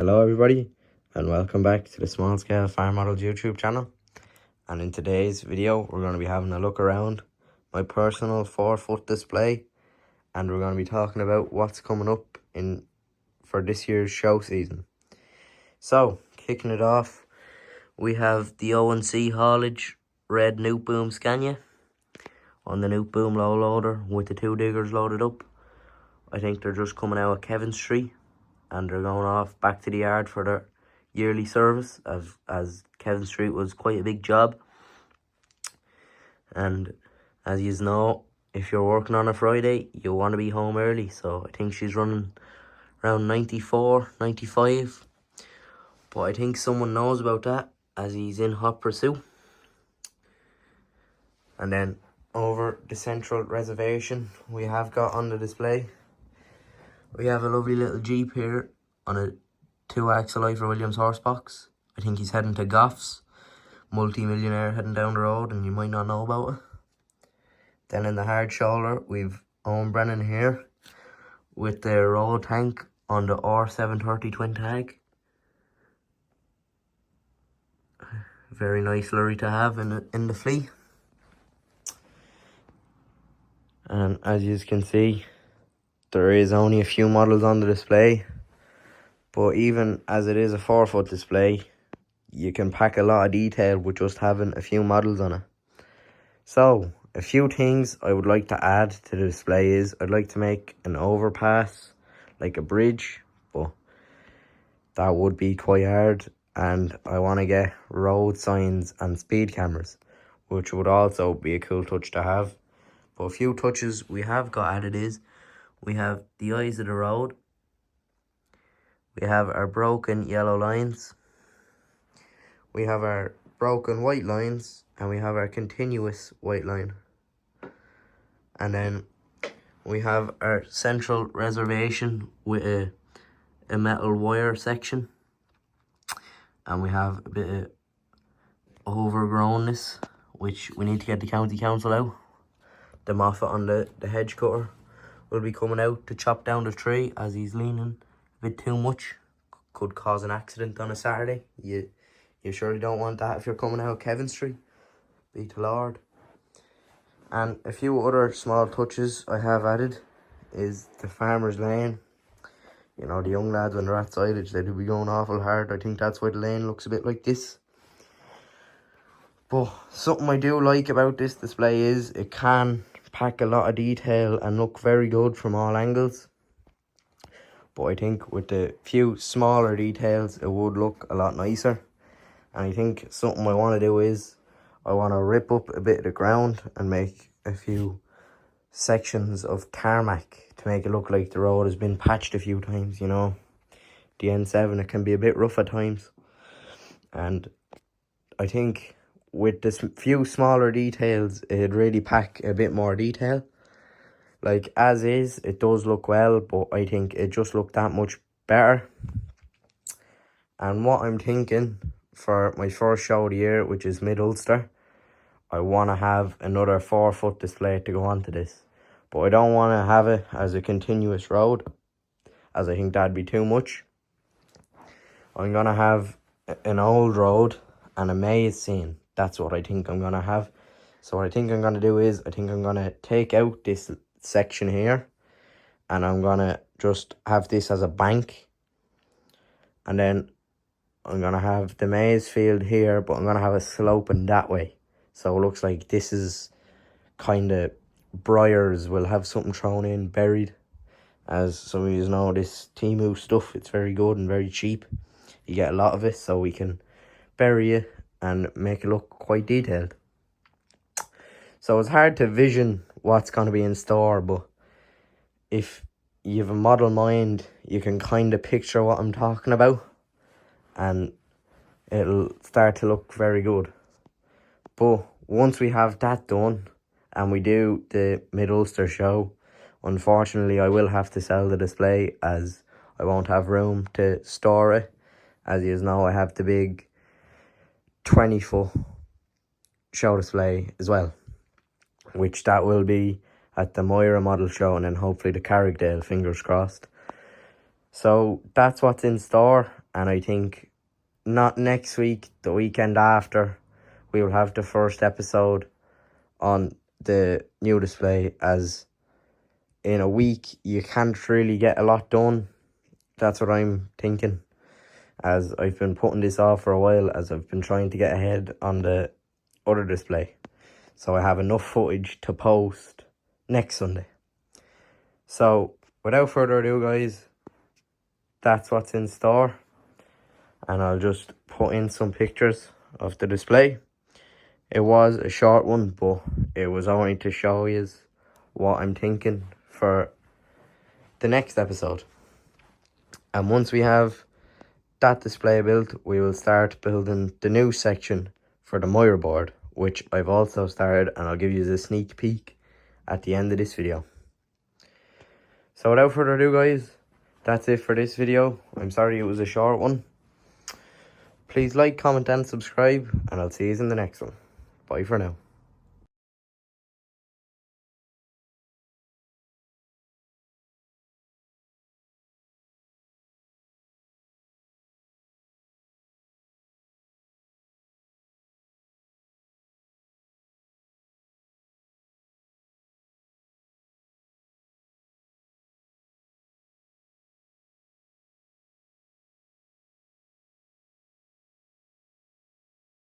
Hello everybody and welcome back to the Small Scale Farm Models YouTube channel. And in today's video we're going to be having a look around my personal 4-foot display, and we're going to be talking about what's coming up for this year's show season. So kicking it off, we have the O&C haulage red Nuke Boom Scania on the Nuke Boom low loader with the 2 diggers loaded up. I think they're just coming out of Kevin Street and they're going off back to the yard for their yearly service, as Kevin Street was quite a big job. And as you know, if you're working on a Friday, you want to be home early. So I think she's running around 94, 95. But I think someone knows about that, as he's in hot pursuit. And then over the central reservation, we have got on the display, we have a lovely little Jeep here on a 2-axle Ifer Williams horse box. I think he's heading to Goff's, multi-millionaire heading down the road, and you might not know about it. Then in the hard shoulder, we've Owen Brennan here with the roll tank on the R730 twin tag. Very nice lorry to have in the fleet. And as you can see, there is only a few models on the display, but even as it is a 4-foot display, you can pack a lot of detail with just having a few models on it. So, a few things I would like to add to the display is, I'd like to make an overpass, like a bridge, but that would be quite hard, and I want to get road signs and speed cameras, which would also be a cool touch to have. But a few touches we have got added is, we have the eyes of the road, we have our broken yellow lines, we have our broken white lines, and we have our continuous white line. And then we have our central reservation with a metal wire section, and we have a bit of overgrownness, which we need to get the county council out. The moffat on the hedge cutter will be coming out to chop down the tree, as he's leaning a bit too much. Could cause an accident on a Saturday. You surely don't want that if you're coming out of Kevin Street. Be the Lord. And a few other small touches I have added is the farmer's lane. You know, the young lads when they're at silage, they do be going awful hard. I think that's why the lane looks a bit like this. But something I do like about this display is it can pack a lot of detail and look very good from all angles. But I think with the few smaller details, it would look a lot nicer. And I think something I want to do is, I want to rip up a bit of the ground and make a few sections of tarmac to make it look like the road has been patched a few times, you know. The N7, it can be a bit rough at times. And I think with this few smaller details, it'd really pack a bit more detail. Like, as is, it does look well, but I think it just looked that much better. And what I'm thinking for my first show of the year, which is Mid-Ulster, I want to have another 4-foot display to go onto this. But I don't want to have it as a continuous road, as I think that'd be too much. I'm going to have an old road and a maze scene. That's what I think I'm going to have. So what I think I'm going to do is, I think I'm going to take out this section here, and I'm going to just have this as a bank. And then I'm going to have the maize field here, but I'm going to have a sloping that way. So it looks like this is kind of briars, will have something thrown in, buried. As some of you know, this Temu stuff, it's very good and very cheap. You get a lot of it, so we can bury it and make it look quite detailed. So it's hard to vision what's going to be in store, but if you have a model mind, you can kind of picture what I'm talking about, and it'll start to look very good. But once we have that done and we do the Mid-Ulster show, unfortunately I will have to sell the display, as I won't have room to store it. As you know, I have the big 20-foot show display as well, which that will be at the Moira model show, and then hopefully the Carrickdale, fingers crossed. So that's what's in store, And I think not next week, the weekend after, we will have the first episode on the new display, as in a week you can't really get a lot done. That's what I'm thinking, as I've been putting this off for a while, as I've been trying to get ahead on the other display, so I have enough footage to post next Sunday. So without further ado, guys, that's what's in store, and I'll just put in some pictures of the display. It was a short one, but it was only to show you what I'm thinking for the next episode. And once we have that display built, we will start building the new section for the Moira board, which I've also started, and I'll give you a sneak peek at the end of this video. So without further ado, guys, that's it for this video. I'm sorry it was a short one. Please like, comment and subscribe, and I'll see you in the next one. Bye for now.